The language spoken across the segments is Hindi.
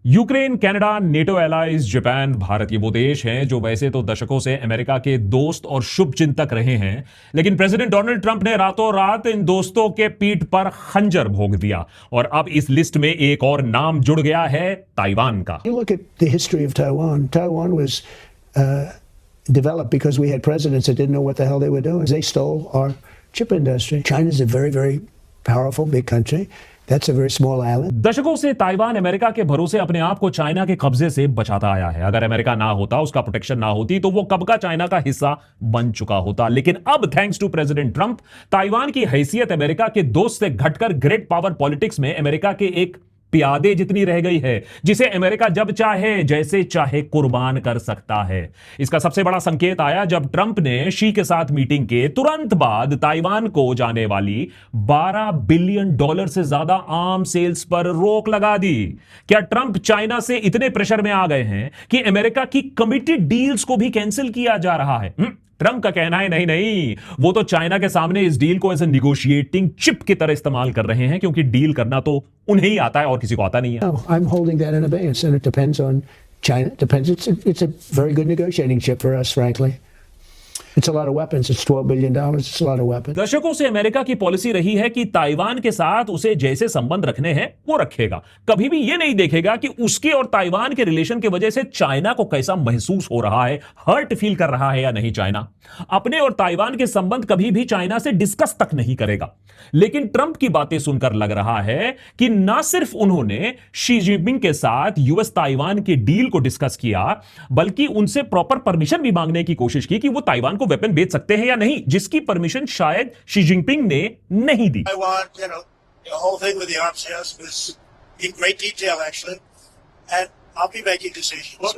Ukraine, Canada, NATO allies, Japan, Bharat ये वो देश हैं जो वैसे तो दशकों से अमेरिका के दोस्त और शुभचिंतक रहे हैं, लेकिन प्रेसिडेंट डोनाल्ड ट्रंप ने रातों रात इन दोस्तों के पीठ पर खंजर भोंक दिया और अब इस लिस्ट में एक और नाम जुड़ गया है, ताइवान का। You look at the history of Taiwan. Taiwan was developed because we had presidents that didn't know what the hell they were doing. They stole our chip industry. China's a very, very powerful, big country. That's a very small island. दशकों से ताइवान अमेरिका के भरोसे अपने आप को चाइना के कब्जे से बचाता आया है। अगर अमेरिका ना होता, उसका प्रोटेक्शन ना होती, तो वो कब का चाइना का हिस्सा बन चुका होता। लेकिन अब thanks to president Trump, Taiwan की हैसियत अमेरिका के दोस्त से घटकर ग्रेट पावर पॉलिटिक्स में अमेरिका के एक प्यादे जितनी रह गई है, जिसे अमेरिका जब चाहे जैसे चाहे कुर्बान कर सकता है। इसका सबसे बड़ा संकेत आया जब ट्रंप ने शी के साथ मीटिंग के तुरंत बाद ताइवान को जाने वाली $12 बिलियन से ज्यादा आर्म सेल्स पर रोक लगा दी। क्या ट्रंप चाइना से इतने प्रेशर में आ गए हैं कि अमेरिका की कमिटेड डील्स को भी कैंसिल किया जा रहा है? ट्रंप का कहना है नहीं नहीं, वो तो चाइना के सामने इस डील को एज ए निगोशिएटिंग चिप की तरह इस्तेमाल कर रहे हैं, क्योंकि डील करना तो उन्हें ही आता है और किसी को आता नहीं है। No, I'm holding that in abeyance, and it depends on China. It's a very good negotiating chip for us, frankly. It's a lot of weapons. It's $12 billion. It's a lot of weapons. दशकों से अमेरिका की पॉलिसी रही है कि ताइवान के साथ उसे जैसे संबंध रखने हैं वो रखेगा, कभी भी ये नहीं देखेगा कि उसके और ताइवान के रिलेशन की वजह से चाइना को कैसा महसूस हो रहा है, हर्ट फील कर रहा है या नहीं। चाइना अपने और ताइवान के संबंध कभी भी चाइना से डिस्कस तक नहीं करेगा। लेकिन ट्रंप की बातें सुनकर लग रहा है कि ना सिर्फ उन्होंने शी जिनपिंग के साथ यूएस ताइवान के डील को डिस्कस किया, बल्कि उनसे प्रॉपर परमिशन भी मांगने की कोशिश की कि वो ताइवान को वेपन बेच सकते हैं या नहीं, जिसकी परमिशन शायद शी जिनपिंग ने नहीं दी। The whole thing with the arms sales was in great detail, actually, and I'll be making decisions.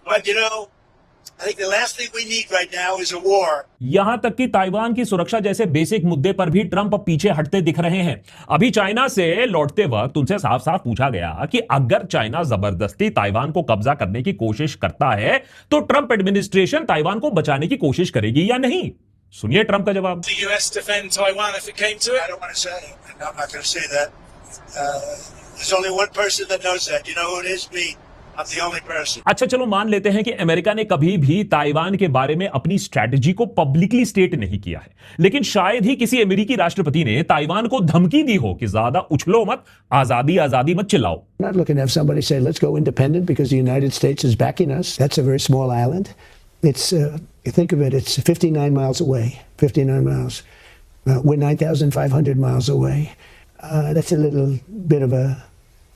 But you know, I think the last thing we need right now is a war. यहां तक कि ताइवान की सुरक्षा जैसे बेसिक मुद्दे पर भी ट्रंप पीछे हटते दिख रहे हैं। अभी चाइना से लौटते वक्त उनसे साफ साफ पूछा गया कि अगर चाइना जबरदस्ती ताइवान को कब्जा करने की कोशिश करता है तो ट्रंप एडमिनिस्ट्रेशन ताइवान को बचाने की कोशिश करेगी या नहीं। सुनिए ट्रंप का जवाब। The US defend Taiwan if it came to it? I don't want to say. I'm not going to say that. There's only one person that knows that. You know who it is? Me. I'm the only person. अच्छा चलो मान लेते हैं कि अमेरिका ने कभी भी ताइवान के बारे में अपनी स्ट्रैटेजी को पब्लिकली स्टेट नहीं किया है, लेकिन शायद ही किसी अमेरिकी राष्ट्रपति ने ताइवान को धमकी दी हो कि ज्यादा उछलो मत, आजादी आजादी मत चिल्लाओ। I'm not looking to have somebody say, let's go independent because the United States is backing us. That's a very small island. It's, you think of it, it's 59 miles away. 59 miles. We're 9,500 miles away. That's a little bit of a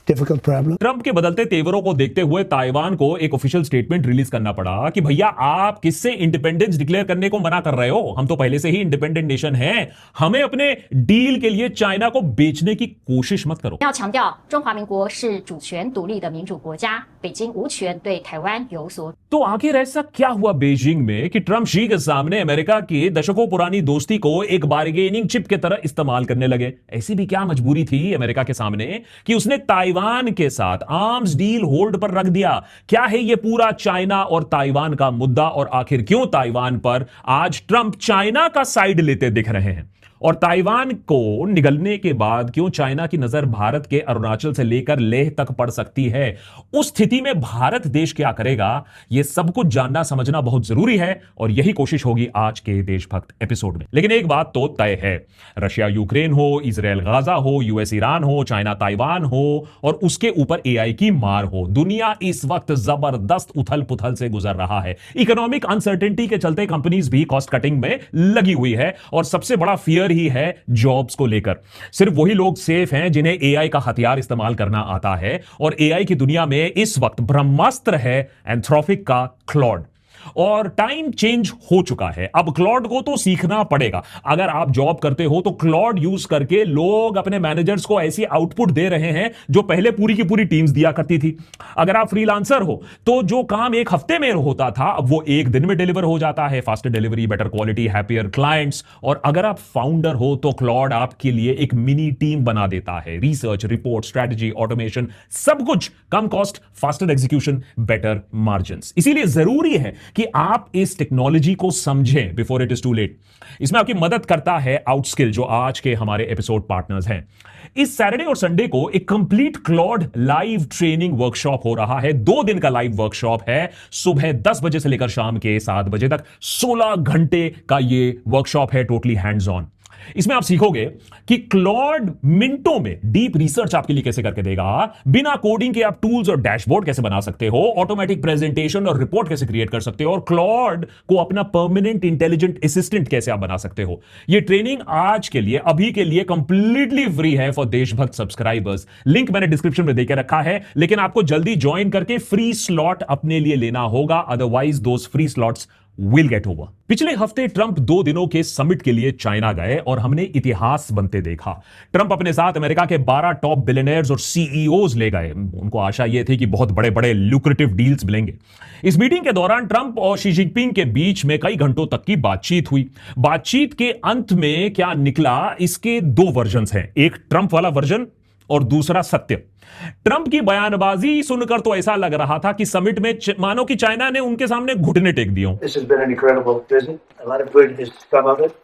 difficult problem. Trump के बदलते तेवरों को देखते हुए ताइवान को एक ऑफिशियल स्टेटमेंट रिलीज करना पड़ा कि भैया आप किससे इंडिपेंडेंस डिक्लेयर करने को मना कर रहे हो, हम तो पहले से ही इंडिपेंडेंट नेशन हैं, हमें अपने डील के लिए चाइना को बेचने की कोशिश मत करो। 要强调中华民国是主权独立的民主国家，北京无权对台湾有所。 तो आखिर ऐसा क्या हुआ बीजिंग में कि ट्रंप शी के सामने अमेरिका की दशकों पुरानी दोस्ती को एक बार्गेनिंग चिप की तरह इस्तेमाल करने लगे? ऐसी भी क्या मजबूरी थी अमेरिका के सामने कि उसने ताइवान के साथ आर्म्स डील होल्ड पर रख दिया? क्या है ये पूरा चाइना और ताइवान का मुद्दा, और आखिर क्यों ताइवान पर आज ट्रंप चाइना का साइड लेते दिख रहे हैं? और ताइवान को निगलने के बाद क्यों चाइना की नजर भारत के अरुणाचल से लेकर लेह तक पड़ सकती है? उस स्थिति में भारत देश क्या करेगा? यह सब कुछ जानना समझना बहुत जरूरी है, और यही कोशिश होगी आज के देशभक्त एपिसोड में। लेकिन एक बात तो तय है, रशिया यूक्रेन हो, इजराइल गाजा हो, यूएस ईरान हो, चाइना ताइवान हो, और उसके ऊपर एआई की मार हो, दुनिया इस वक्त जबरदस्त उथल पुथल से गुजर रहा है। इकोनॉमिक अनसर्टेनिटी के चलते कंपनीज भी कॉस्ट कटिंग में लगी हुई है, और सबसे बड़ा फियर ही है जॉब्स को लेकर। सिर्फ वही लोग सेफ हैं जिन्हें एआई का हथियार इस्तेमाल करना आता है, और एआई की दुनिया में इस वक्त ब्रह्मास्त्र है एंथ्रोपिक का क्लॉड। और टाइम चेंज हो चुका है, अब क्लॉड को तो सीखना पड़ेगा। अगर आप जॉब करते हो तो क्लॉड यूज करके लोग अपने मैनेजर्स को ऐसी आउटपुट दे रहे हैं जो पहले पूरी की पूरी टीम्स दिया करती थी। अगर आप फ्रीलांसर हो तो जो काम एक हफ्ते में होता था अब वो एक दिन में डिलीवर हो जाता है। Faster delivery, better quality, happier clients. और अगर आप फाउंडर हो तो क्लॉड आपके लिए एक मिनी टीम बना देता है। रिसर्च, रिपोर्ट, स्ट्रैटेजी, ऑटोमेशन, सब कुछ कम cost, faster execution, better margin. इसीलिए जरूरी है कि आप इस टेक्नोलॉजी को समझें before it is too late. इसमें आपकी मदद करता है आउटस्किल, जो आज के हमारे एपिसोड पार्टनर्स हैं। इस सैटरडे और संडे को एक complete Claude live training workshop हो रहा है। 2 दिन का लाइव वर्कशॉप है, सुबह 10 बजे से लेकर शाम के 7 बजे तक। 16 घंटे का ये वर्कशॉप है, टोटली हैंड्स ऑन। इसमें आप सीखोगे कि क्लॉड मिनटों में डीप रिसर्च आपके लिए कैसे करके देगा, बिना कोडिंग के आप टूल्स और डैशबोर्ड कैसे बना सकते हो, ऑटोमेटिक प्रेजेंटेशन और रिपोर्ट कैसे क्रिएट कर सकते हो, और क्लॉड को अपना परमानेंट इंटेलिजेंट असिस्टेंट कैसे आप बना सकते हो। यह ट्रेनिंग आज के लिए, अभी के लिए कंप्लीटली फ्री है फॉर देशभक्त सब्सक्राइबर्स। लिंक मैंने डिस्क्रिप्शन में देकर रखा है, लेकिन आपको जल्दी ज्वाइन करके फ्री स्लॉट अपने लिए लेना होगा, otherwise those free slots will get over. पिछले हफ्ते ट्रंप 2 दिनों के समिट के लिए चाइना गए और हमने इतिहास बनते देखा। ट्रंप अपने साथ अमेरिका के 12 टॉप बिलियनियर्स और सीईओज ले गए। उनको आशा यह थी कि बहुत बड़े बड़े लुक्रेटिव डील्स मिलेंगे। इस मीटिंग के दौरान ट्रंप और शी जिनपिंग के बीच में कई घंटों तक की बातचीत हुई। बातचीत के अंत में क्या निकला, इसके 2 वर्जन्स हैं, एक ट्रंप वाला वर्जन और दूसरा सत्य। ट्रंप की बयानबाजी सुनकर तो ऐसा लग रहा था कि समिट में मानो कि चाइना ने उनके सामने घुटने टेक दिए हों। This has been an incredible visit. A lot of good has come of it.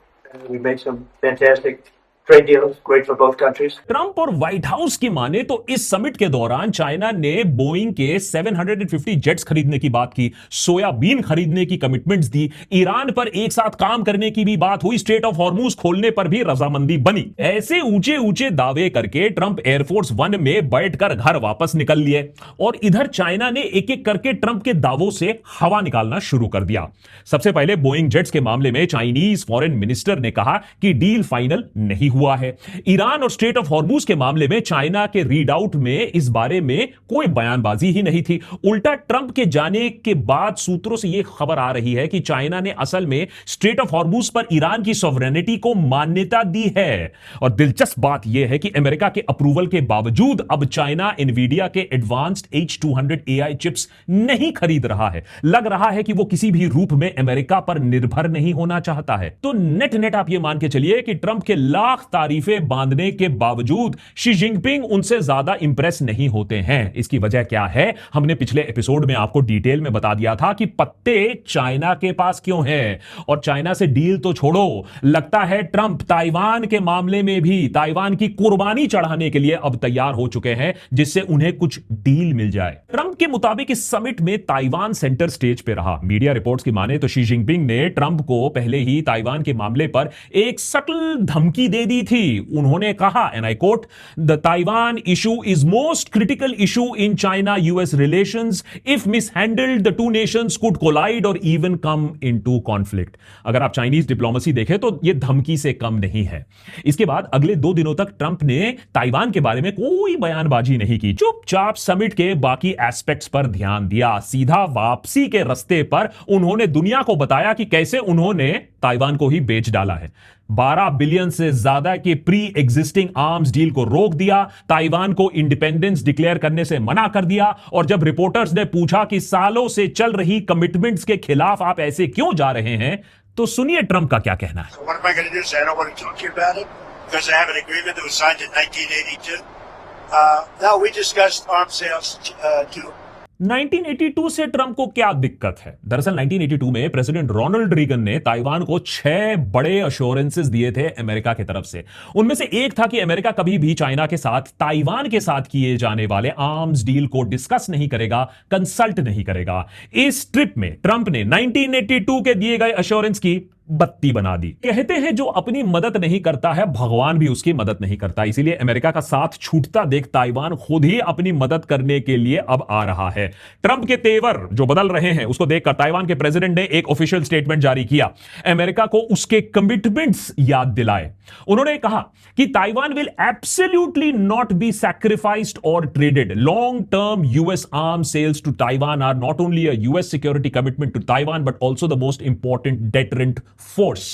We made some fantastic trade deals, great for both countries. Trump और व्हाइट हाउस की माने तो इस समिट के दौरान चाइना ने बोइंग के 750 जेट्स खरीदने की बात की, सोयाबीन खरीदने की कमिटमेंट्स दी, ईरान पर एक साथ काम करने की भी बात हुई, स्ट्रेट ऑफ हॉर्मुज खोलने पर भी रजामंदी बनी। ऐसे ऊंचे ऊंचे दावे करके ट्रंप एयरफोर्स 1 में बैठकर घर वापस निकल लिए और इधर चाइना ने एक एक करके ट्रंप के दावों से हवा निकालना शुरू कर दिया। सबसे पहले बोइंग जेट्स के मामले में चाइनीज फॉरेन मिनिस्टर ने कहा कि डील फाइनल नहीं हुआ है। ईरान और स्ट्रेट ऑफ हॉर्मुज के मामले में चाइना के रीडआउट में इस बारे में कोई बयानबाजी ही नहीं थी। उल्टा ट्रंप के जाने के बाद सूत्रों से यह खबर आ रही है कि चाइना ने असल में स्ट्रेट ऑफ हॉर्मुज पर ईरान की सॉवरेनिटी को मान्यता दी है। और दिलचस्प बात यह है कि अमेरिका के अप्रूवल के बावजूद अब चाइना एनवीडिया के एडवांस्ड H200 AI चिप्स नहीं खरीद रहा है। लग रहा है कि वो किसी भी रूप में अमेरिका पर निर्भर नहीं होना चाहता है। तो नेट नेट आप यह मान के चलिए कि ट्रंप के लाख तारीफें बांधने के बावजूद शी जिनपिंग उनसे ज्यादा इंप्रेस नहीं होते हैं। इसकी वजह क्या है, हमने पिछले एपिसोड में आपको डिटेल में बता दिया था कि पत्ते चाइना के पास क्यों हैं। और चाइना से डील तो छोड़ो, लगता है ट्रंप ताइवान के मामले में भी ताइवान की कुर्बानी चढ़ाने के लिए अब तैयार हो चुके हैं, जिससे उन्हें कुछ डील मिल जाए। ट्रंप के मुताबिक इस समिट में ताइवान सेंटर स्टेज पे रहा। मीडिया रिपोर्ट्स की माने तो शी जिनपिंग ने ट्रंप को पहले ही ताइवान के मामले पर एक सटल धमकी दे दी थी। उन्होंने कहा, and I quote, the Taiwan issue is most critical issue in China US relations. If mishandled the 2 nations could collide और इवन कम इनटू कॉन्फ्लिक्ट। अगर आप चाइनीज डिप्लोमेसी देखें तो यह धमकी से कम नहीं है। इसके बाद अगले 2 दिनों तक ट्रंप ने ताइवान के बारे में कोई बयानबाजी नहीं की, चुपचाप समिट के बाकी एस्पेक्ट्स पर ध्यान दिया। सीधा वापसी के रास्ते पर उन्होंने दुनिया को बताया कि कैसे उन्होंने ताइवान को ही बेच डाला है। 12 बिलियन से ज्यादा के प्री एग्जिस्टिंग आर्म्स डील को रोक दिया, ताइवान को इंडिपेंडेंस डिक्लेयर करने से मना कर दिया। और जब रिपोर्टर्स ने पूछा कि सालों से चल रही कमिटमेंट्स के खिलाफ आप ऐसे क्यों जा रहे हैं, तो सुनिए ट्रंप का क्या कहना है। So what am I going to do? Say I don't want to talk to you about it because I have an agreement that was signed in 1982. No, we discussed arms sales to 1982 से ट्रंप को क्या दिक्कत है? दरअसल 1982 में प्रेसिडेंट रोनाल्ड रीगन ने ताइवान को 6 बड़े अश्योरेंसेस दिए थे अमेरिका की तरफ से। उनमें से एक था कि अमेरिका कभी भी चाइना के साथ ताइवान के साथ किए जाने वाले आर्म्स डील को डिस्कस नहीं करेगा, कंसल्ट नहीं करेगा। इस ट्रिप में ट्रंप ने 1982 के दिए गए अश्योरेंस की बत्ती बना दी। कहते हैं जो अपनी मदद नहीं करता है, भगवान भी उसकी मदद नहीं करता। इसीलिए अमेरिका का साथ छूटता देख ताइवान खुद ही अपनी मदद करने के लिए अब आ रहा है। ट्रंप के तेवर जो बदल रहे हैं, उसको देखकर ताइवान के प्रेसिडेंट ने एक ऑफिशियल स्टेटमेंट जारी किया, अमेरिका को उसके कमिटमेंट्स याद दिलाए। उन्होंने कहा कि Taiwan will absolutely not be sacrificed और traded. Long term US arm sales to Taiwan are not only a US security commitment to Taiwan but also the most important deterrent force.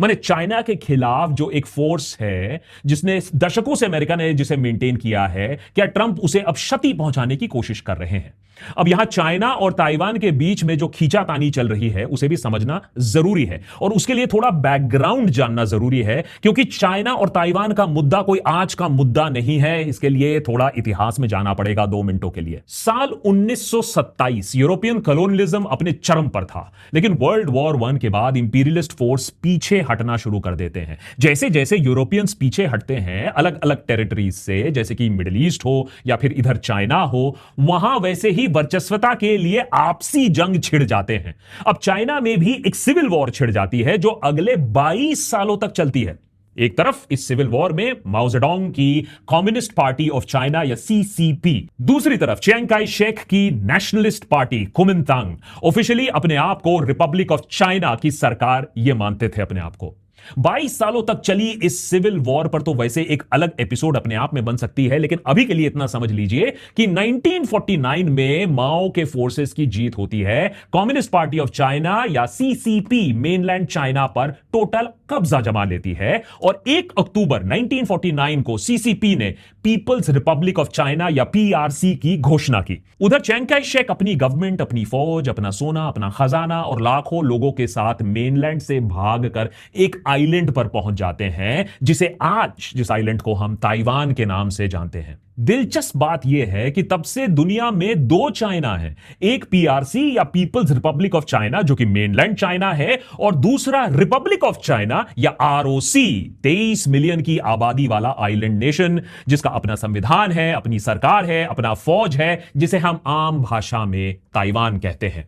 माने चाइना के खिलाफ जो एक फोर्स है जिसने दशकों से अमेरिका ने जिसे मेंटेन किया है, क्या ट्रंप उसे अब क्षति पहुंचाने की कोशिश कर रहे हैं? अब यहां चाइना और ताइवान के बीच में जो खींचातानी चल रही है उसे भी समझना जरूरी है, और उसके लिए थोड़ा बैकग्राउंड जानना जरूरी है, क्योंकि चाइना और ताइवान का मुद्दा कोई आज का मुद्दा नहीं है। इसके लिए थोड़ा इतिहास में जाना पड़ेगा 2 मिनटों के लिए। साल 1927 यूरोपियन कॉलोनियलिज्म अपने चरम पर था, लेकिन वर्ल्ड वॉर 1 के बाद इंपीरियलिस्ट फोर्स पीछे हटना शुरू कर देते हैं। जैसे जैसे यूरोपियंस पीछे हटते हैं अलग अलग टेरिटरीज से, जैसे कि मिडिल ईस्ट हो या फिर इधर चाइना हो, वहां वैसे ही वर्चस्वता के लिए आपसी जंग छिड़ जाते हैं। अब चाइना में भी एक सिविल वॉर छिड़ जाती है जो अगले 22 सालों तक चलती है। एक तरफ इस सिविल वॉर में माओ जेडोंग की कम्युनिस्ट पार्टी ऑफ चाइना या सीसीपी, दूसरी तरफ चियांग काई शेक की नेशनलिस्ट पार्टी कुमिंतांग ऑफिशियली अपने आप को रिपब्लिक ऑफ चाइना की सरकार ये मानते थे अपने आप को। 22 सालों तक चली इस सिविल वॉर पर तो वैसे एक अलग एपिसोड अपने आप में बन सकती है, लेकिन अभी के लिए इतना समझ लीजिए कि 1949 में माओ के फोर्सेस की जीत होती है। कम्युनिस्ट पार्टी ऑफ चाइना या सीसीपी मेनलैंड चाइना पर टोटल कब्जा जमा लेती है, और 1 अक्टूबर 1949 को सीसीपी ने पीपल्स रिपब्लिक ऑफ चाइना या पीआरसी की घोषणा की। उधर चियांग काई शेक अपनी गवर्नमेंट, अपनी फौज, अपना सोना, अपना खजाना और लाखों लोगों के साथ मेनलैंड से भागकर एक आइलैंड पर पहुंच जाते हैं, जिस आइलैंड को हम ताइवान के नाम से जानते हैं। दिलचस्प बात यह है कि तब से दुनिया में 2 चाइना है, एक पीआरसी या पीपल्स रिपब्लिक ऑफ चाइना जो कि मेनलैंड चाइना है, और दूसरा रिपब्लिक ऑफ चाइना या आरओसी, 23 मिलियन की आबादी वाला आइलैंड नेशन जिसका अपना संविधान है, अपनी सरकार है, अपना फौज है, जिसे हम आम भाषा में ताइवान कहते हैं।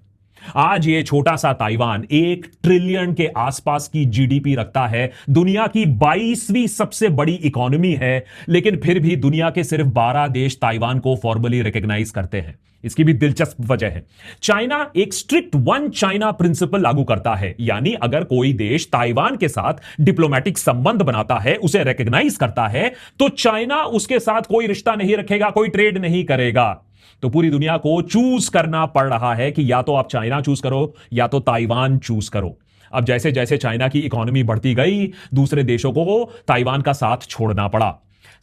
आज ये छोटा सा ताइवान 1 ट्रिलियन के आसपास की जीडीपी रखता है, दुनिया की 22वीं सबसे बड़ी इकोनॉमी है, लेकिन फिर भी दुनिया के सिर्फ 12 देश ताइवान को फॉर्मली रिकॉग्नाइज करते हैं। इसकी भी दिलचस्प वजह है। चाइना एक स्ट्रिक्ट 1 चाइना प्रिंसिपल लागू करता है, यानी अगर कोई देश ताइवान के साथ डिप्लोमेटिक संबंध बनाता है, उसे रिकॉग्नाइज करता है, तो चाइना उसके साथ कोई रिश्ता नहीं रखेगा, कोई ट्रेड नहीं करेगा। तो पूरी दुनिया को चूज करना पड़ रहा है कि या तो आप चाइना चूज करो या तो ताइवान चूज करो। अब जैसे जैसे चाइना की इकोनॉमी बढ़ती गई, दूसरे देशों को ताइवान का साथ छोड़ना पड़ा।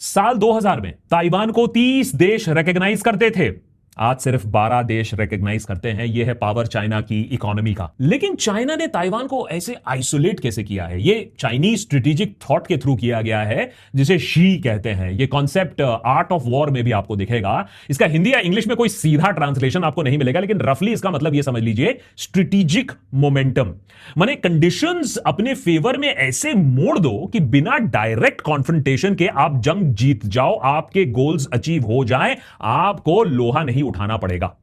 साल 2000 में ताइवान को 30 देश रिकॉग्नाइज करते थे, आज सिर्फ 12 देश रिकॉग्नाइज करते हैं। यह है पावर चाइना की इकोनॉमी का। लेकिन चाइना ने ताइवान को ऐसे आइसोलेट कैसे किया है? यह चाइनीज स्ट्रेटेजिक थॉट के थ्रू किया गया है, जिसे शी कहते हैं। यह कॉन्सेप्ट आर्ट ऑफ वॉर में भी आपको दिखेगा। इसका हिंदी या इंग्लिश में कोई सीधा ट्रांसलेशन आपको नहीं मिलेगा, लेकिन रफली इसका मतलब यह समझ लीजिए स्ट्रेटेजिक मोमेंटम। माने कंडीशंस अपने फेवर में ऐसे मोड़ दो कि बिना डायरेक्ट कॉन्फ्रंटेशन के आप जंग जीत जाओ, आपके गोल्स अचीव हो जाएं, आपको लोहा नहीं उठाना पड़ेगा।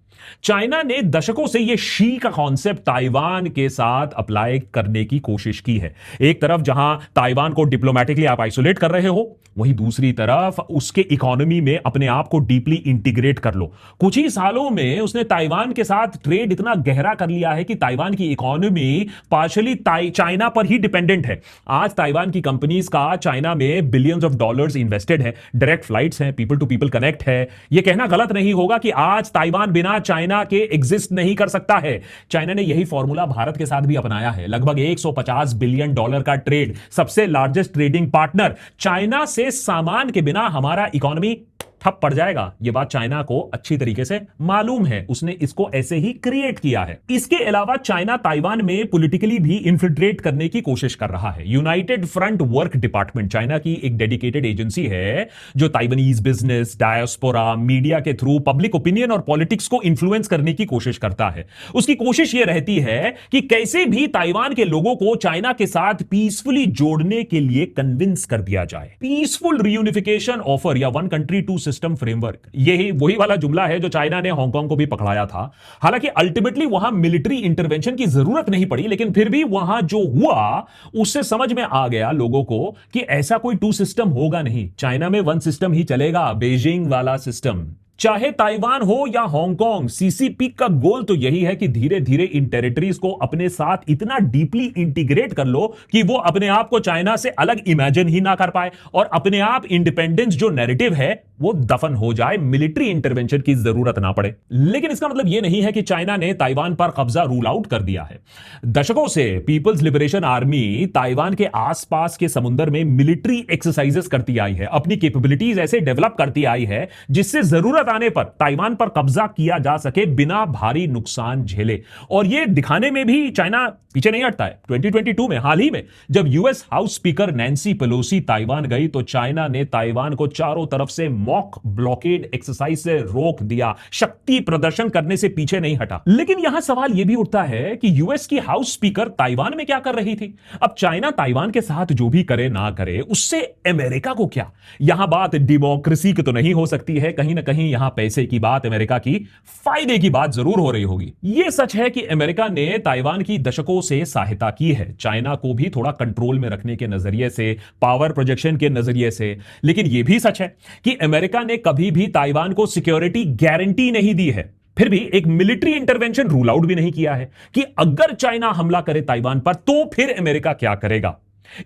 चाइना ने दशकों से यह शी का कॉन्सेप्ट ताइवान के साथ अप्लाई करने की कोशिश की है। एक तरफ जहां ताइवान को डिप्लोमेटिकली आप आइसोलेट कर रहे हो, वहीं दूसरी तरफ उसके इकोनॉमी में अपने आप को डीपली इंटीग्रेट कर लो। कुछ ही सालों में उसने ताइवान के साथ ट्रेड इतना गहरा कर लिया है कि ताइवान की इकोनॉमी पार्शियली चाइना पर ही डिपेंडेंट है। आज ताइवान की कंपनीज का चाइना में बिलियंस ऑफ डॉलर्स इन्वेस्टेड है, डायरेक्ट फ्लाइट्स हैं, पीपल टू पीपल कनेक्ट है। यह कहना गलत नहीं होगा कि आज ताइवान बिना चाइना के एग्जिस्ट नहीं कर सकता है। चाइना ने यही फॉर्मूला भारत के साथ भी अपनाया है। लगभग $150 बिलियन का ट्रेड, सबसे लार्जेस्ट ट्रेडिंग पार्टनर। चाइना से सामान के बिना हमारा इकोनॉमी ठप पड़ जाएगा। यह बात चाइना को अच्छी तरीके से मालूम है, उसने इसको ऐसे ही क्रिएट किया है। इसके अलावा चाइना ताइवान में पॉलिटिकली भी इन्फिल्ट्रेट करने की कोशिश कर रहा है। United front work department China की एक डेडिकेटेड एजेंसी है जो ताइवानीज बिजनेस, डायस्पोरा, मीडिया के थ्रू पब्लिक ओपिनियन और पॉलिटिक्स को इन्फ्लुएंस करने की कोशिश करता है। उसकी कोशिश यह रहती है कि कैसे भी ताइवान के लोगों को चाइना के साथ पीसफुली जोड़ने के लिए कन्विंस कर दिया जाए। पीसफुल रियूनिफिकेशन ऑफर या 1 कंट्री 2 सिस्टम फ्रेमवर्क, यही वही वाला जुमला है जो चाइना ने हांगकांग को भी पकड़ाया था। हालांकि अल्टीमेटली वहां मिलिट्री इंटरवेंशन की जरूरत नहीं पड़ी, लेकिन फिर भी वहां जो हुआ उससे समझ में आ गया लोगों को कि ऐसा कोई 2 सिस्टम होगा नहीं। चाइना में 1 सिस्टम ही चलेगा, बीजिंग वाला सिस्टम। चाहे ताइवान हो या हांगकांग, सीसीपी का गोल तो यही है कि धीरे धीरे इन टेरिटरीज को अपने साथ इतना डीपली इंटीग्रेट कर लो कि वो अपने आप को चाइना से अलग इमेजिन ही ना कर पाए और अपने आप इंडिपेंडेंस जो नैरेटिव है वो दफन हो जाए, मिलिट्री इंटरवेंशन की जरूरत ना पड़े। लेकिन इसका मतलब यह नहीं है कि चाइना ने ताइवान पर कब्जा रूल आउट कर दिया है। दशकों से पीपल्स लिबरेशन आर्मी ताइवान के आसपास के समुद्र में मिलिट्री एक्सरसाइजेस करती आई है, अपनी कैपेबिलिटीज ऐसे डेवलप करती आई है जिससे जरूरत आने पर ताइवान पर कब्जा किया जा सके बिना भारी नुकसान झेले। और यह दिखाने में भी चाइना पीछे नहीं हटता है। 2022 में, हाल ही में, जब US house speaker Nancy Pelosi Taiwan गई तो चाइना ने ताइवान को चारों तरफ से मॉक ब्लॉकेड एक्सरसाइज से रोक दिया, शक्ति प्रदर्शन करने से पीछे नहीं हटा। लेकिन यहां सवाल यह भी उठता है कि यूएस की हाउस स्पीकर ताइवान में क्या कर रही थी? अब चाइना ताइवान के साथ जो भी करे ना करे, उससे अमेरिका को क्या? यहां बात डेमोक्रेसी की तो नहीं हो सकती है, कहीं ना कहीं यहां पैसे की बात, अमेरिका की फायदे की बात जरूर हो रही होगी। यह सच है कि अमेरिका ने ताइवान की दशकों से सहायता की है, चाइना को भी थोड़ा कंट्रोल में रखने के नजरिए से, पावर प्रोजेक्शन के नजरिए से। लेकिन यह भी सच है कि अमेरिका ने कभी भी ताइवान को सिक्योरिटी गारंटी नहीं दी है, फिर भी एक मिलिट्री इंटरवेंशन रूल आउट भी नहीं किया है कि अगर चाइना हमला करे ताइवान पर तो फिर अमेरिका क्या करेगा।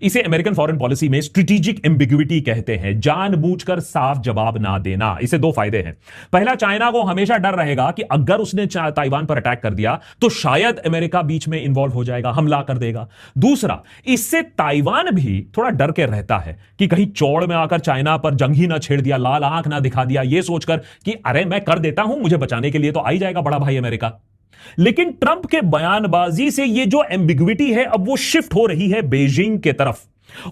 इसे अमेरिकन फॉरेन पॉलिसी में स्ट्रेटेजिक एम्बिग्युइटी कहते हैं, जानबूझकर साफ जवाब ना देना। इसे दो फायदे हैं। पहला, चाइना को हमेशा डर रहेगा कि अगर उसने ताइवान पर अटैक कर दिया तो शायद अमेरिका बीच में इन्वॉल्व हो जाएगा, हमला कर देगा। दूसरा, इससे ताइवान भी थोड़ा डर के रहता है कि कहीं चौड़ में आकर चाइना पर जंग ही ना छेड़ दिया, लाल आंख ना दिखा दिया, यह सोचकर कि अरे मैं कर देता हूं, मुझे बचाने के लिए तो आई जाएगा बड़ा भाई अमेरिका। लेकिन ट्रंप के बयानबाजी से यह जो एम्बिग्विटी है अब वो शिफ्ट हो रही है बीजिंग के तरफ,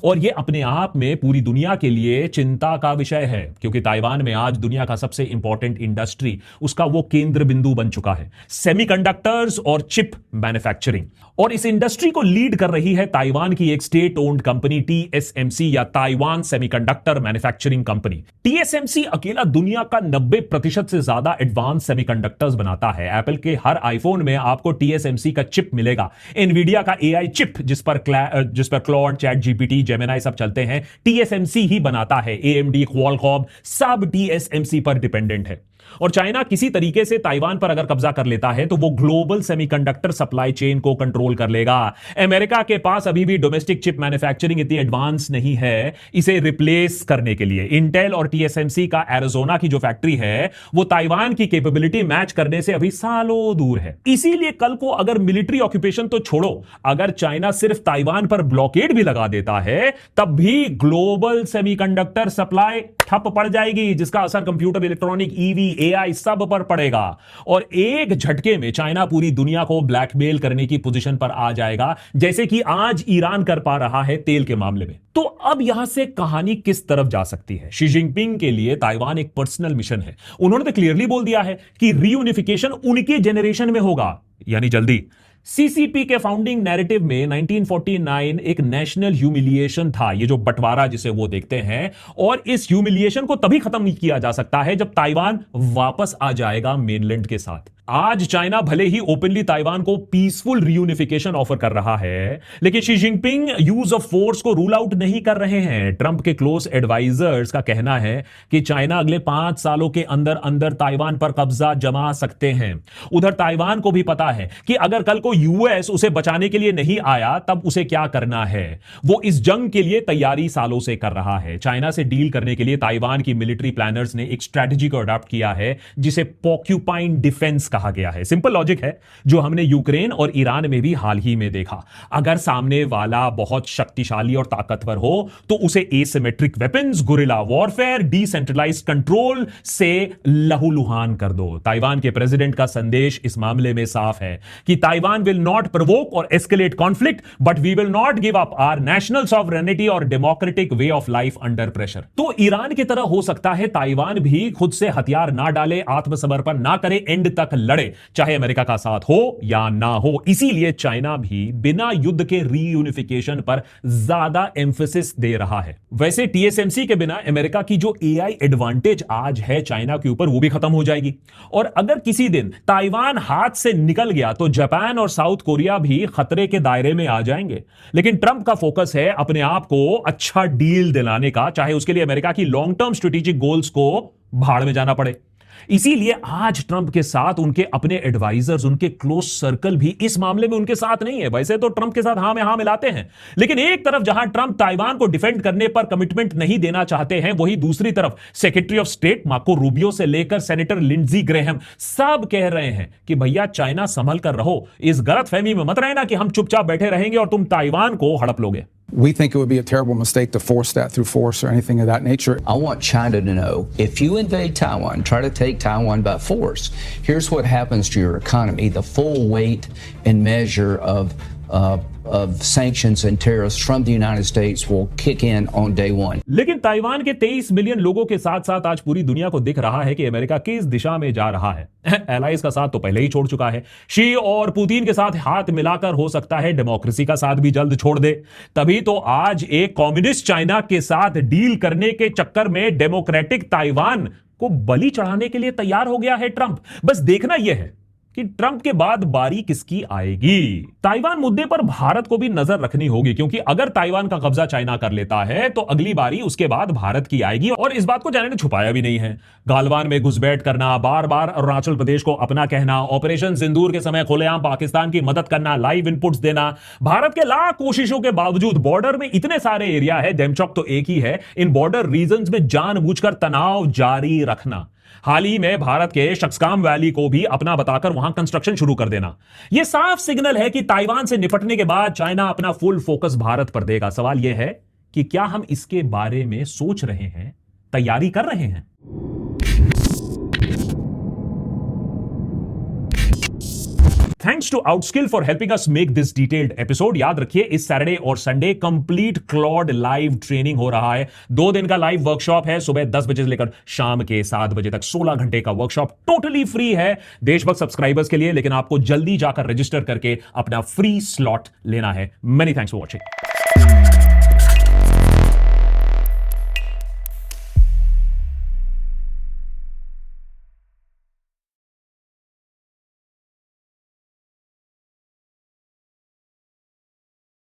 और यह अपने आप में पूरी दुनिया के लिए चिंता का विषय है, क्योंकि ताइवान में आज दुनिया का सबसे इंपॉर्टेंट इंडस्ट्री, उसका वो केंद्र बिंदु बन चुका है, सेमीकंडक्टर्स और चिप मैन्युफैक्चरिंग। और इस इंडस्ट्री को लीड कर रही है ताइवान की एक स्टेट ओन्ड कंपनी TSMC या Taiwan semiconductor manufacturing company. TSMC अकेला दुनिया का 90% से ज्यादा एडवांस सेमीकंडक्टर्स बनाता है। एप्पल के हर आईफोन में आपको TSMC का चिप मिलेगा। एनवीडिया का AI चिप जिस पर क्लॉड, चैट GPT, जेमिनाई सब चलते हैं, TSMC ही बनाता है। AMD, क्वालकॉम सब TSMC पर डिपेंडेंट है। और चाइना किसी तरीके से ताइवान पर अगर कब्जा कर लेता है तो वो ग्लोबल सेमीकंडक्टर सप्लाई चेन को कंट्रोल कर लेगा। अमेरिका के पास अभी भी डोमेस्टिक चिप मैन्युफैक्चरिंग इतनी एडवांस नहीं है इसे रिप्लेस करने के लिए। इंटेल और TSMC का एरिजोना की जो फैक्ट्री है वो ताइवान की कैपेबिलिटी मैच करने से अभी सालों दूर है। इसीलिए कल को अगर मिलिट्री ऑक्यूपेशन तो छोड़ो, अगर चाइना सिर्फ ताइवान पर ब्लॉकेड भी लगा देता है तब भी ग्लोबल सेमीकंडक्टर सप्लाई ठप पड़ जाएगी, जिसका असर कंप्यूटर, इलेक्ट्रॉनिक, EV, AI सब पर पड़ेगा। और एक झटके में चाइना पूरी दुनिया को ब्लैकमेल करने की पोजीशन पर आ जाएगा, जैसे कि आज ईरान कर पा रहा है तेल के मामले में। तो अब यहां से कहानी किस तरफ जा सकती है? शी जिनपिंग के लिए ताइवान एक पर्सनल मिशन है। उन्होंने तो क्लियरली बोल दिया है कि रीयूनिफिकेशन उनके जेनरेशन में होगा, यानी जल्दी। सीसीपी के फाउंडिंग नैरेटिव में 1949 एक नेशनल ह्यूमिलिएशन था, ये जो बंटवारा जिसे वो देखते हैं, और इस ह्यूमिलिएशन को तभी खत्म नहीं किया जा सकता है जब ताइवान वापस आ जाएगा मेनलैंड के साथ। आज चाइना भले ही ओपनली ताइवान को पीसफुल रीयूनिफिकेशन ऑफर कर रहा है, लेकिन Xi Jinping use of force को रूल आउट नहीं कर रहे हैं। ट्रंप के क्लोज एडवाइजर्स का कहना है कि चाइना अगले 5 सालों के अंदर अंदर ताइवान पर कब्जा जमा सकते हैं। उधर ताइवान को भी पता है कि अगर कल को यूएस उसे बचाने के लिए नहीं आया तब उसे क्या करना है। वो इस जंग के लिए तैयारी सालों से कर रहा है। चाइना से डील करने के लिए ताइवान की मिलिट्री प्लानर्स ने एक स्ट्रेटजी को अडॉप्ट किया है जिसे पॉक्यूपाइन डिफेंस कहा गया है। सिंपल लॉजिक है जो हमने यूक्रेन और ईरान में भी हाल ही में देखा। अगर सामने वाला बहुत शक्तिशाली और ताकतवर हो तो उसे asymmetric weapons, guerrilla warfare, decentralised control से लहूलुहान कर दो। ताइवान के प्रेसिडेंट का संदेश इस मामले में साफ है कि ताइवान विल नॉट प्रोवोक और escalate conflict, but we will not give up our national sovereignty और democratic way of life under pressure. तो ईरान की तरह हो सकता है ताइवान भी खुद से हथियार ना डाले, आत्मसमर्पण ना करे, एंड तक लड़े, चाहे अमेरिका का साथ हो या ना हो। इसीलिए चाइना भी बिना युद्ध के रीयूनिफिकेशन पर ज्यादा एम्फेसिस दे रहा है। वैसे TSMC के बिना अमेरिका की जो AI एडवांटेज आज है चाइना के ऊपर वो भी खत्म हो जाएगी। और अगर किसी दिन ताइवान हाथ से निकल गया तो जापान और साउथ कोरिया भी खतरे के दायरे में आ जाएंगे। लेकिन ट्रंप का फोकस है अपने आप को अच्छा डील दिलाने का, चाहे उसके लिए अमेरिका की लॉन्ग टर्म स्ट्रेटेजिक गोल्स को भाड़ में जाना पड़े। इसीलिए आज ट्रंप के साथ उनके अपने एडवाइजर्स, उनके क्लोज सर्कल भी इस मामले में उनके साथ नहीं है। वैसे तो ट्रंप के साथ हां में हां मिलाते हैं, लेकिन एक तरफ जहां ट्रंप ताइवान को डिफेंड करने पर कमिटमेंट नहीं देना चाहते हैं, वहीं दूसरी तरफ secretary of state Marco Rubio से लेकर सेनेटर लिंडजी ग्रेहम सब कह रहे हैं कि भैया चाइना संभल कर रहो, इस गलतफहमी में मत रहना कि हम चुपचाप बैठे रहेंगे और तुम ताइवान को हड़प लोगे। We think it would be a terrible mistake to force that through force or anything of that nature. I want China to know, if you invade Taiwan, try to take Taiwan by force, here's what happens to your economy. The full weight and measure of sanctions and tariffs from the United States will kick in on day one. लेकिन ताइवान के 23 मिलियन लोगों के साथ साथ आज पूरी दुनिया को दिख रहा है कि अमेरिका किस दिशा में जा रहा है। एलाइज का साथ तो पहले ही छोड़ चुका है। शी और पुतिन के साथ हाथ मिलाकर हो सकता है डेमोक्रेसी का साथ भी जल्द छोड़ दे। तभी तो आज एक कम्युनिस्ट चाइना के साथ डील करने के चक्कर में डेमोक्रेटिक ताइवान को बलि चढ़ाने के लिए तैयार हो गया है ट्रंप। बस देखना यह है कि ट्रंप के बाद बारी किसकी आएगी। ताइवान मुद्दे पर भारत को भी नजर रखनी होगी, क्योंकि अगर ताइवान का कब्जा चाइना कर लेता है तो अगली बारी उसके बाद भारत की आएगी। और इस बात को चाइना ने छुपाया भी नहीं है। गालवान में घुसपैठ करना, बार बार अरुणाचल प्रदेश को अपना कहना, ऑपरेशन सिंदूर के समय खुलेआम पाकिस्तान की मदद करना, लाइव इनपुट्स देना, भारत के लाख कोशिशों के बावजूद बॉर्डर में इतने सारे एरिया है, डेमचौक तो एक ही है, इन बॉर्डर रीजन्स में जानबूझकर तनाव जारी रखना, हाल ही में भारत के शक्सकाम वैली को भी अपना बताकर वहां कंस्ट्रक्शन शुरू कर देना, यह साफ सिग्नल है कि ताइवान से निपटने के बाद चाइना अपना फुल फोकस भारत पर देगा। सवाल यह है कि क्या हम इसके बारे में सोच रहे हैं, तैयारी कर रहे हैं? Thanks to Outskill for helping us make this detailed episode. याद रखिए, इस सैटरडे और Sunday complete Claude live training हो रहा है। 2 दिन का लाइव वर्कशॉप है, सुबह 10 बजे से लेकर शाम के 7 बजे तक 16 घंटे का वर्कशॉप टोटली फ्री है देशभक्त सब्सक्राइबर्स के लिए, लेकिन आपको जल्दी जाकर रजिस्टर करके अपना फ्री स्लॉट लेना है। Many thanks for watching.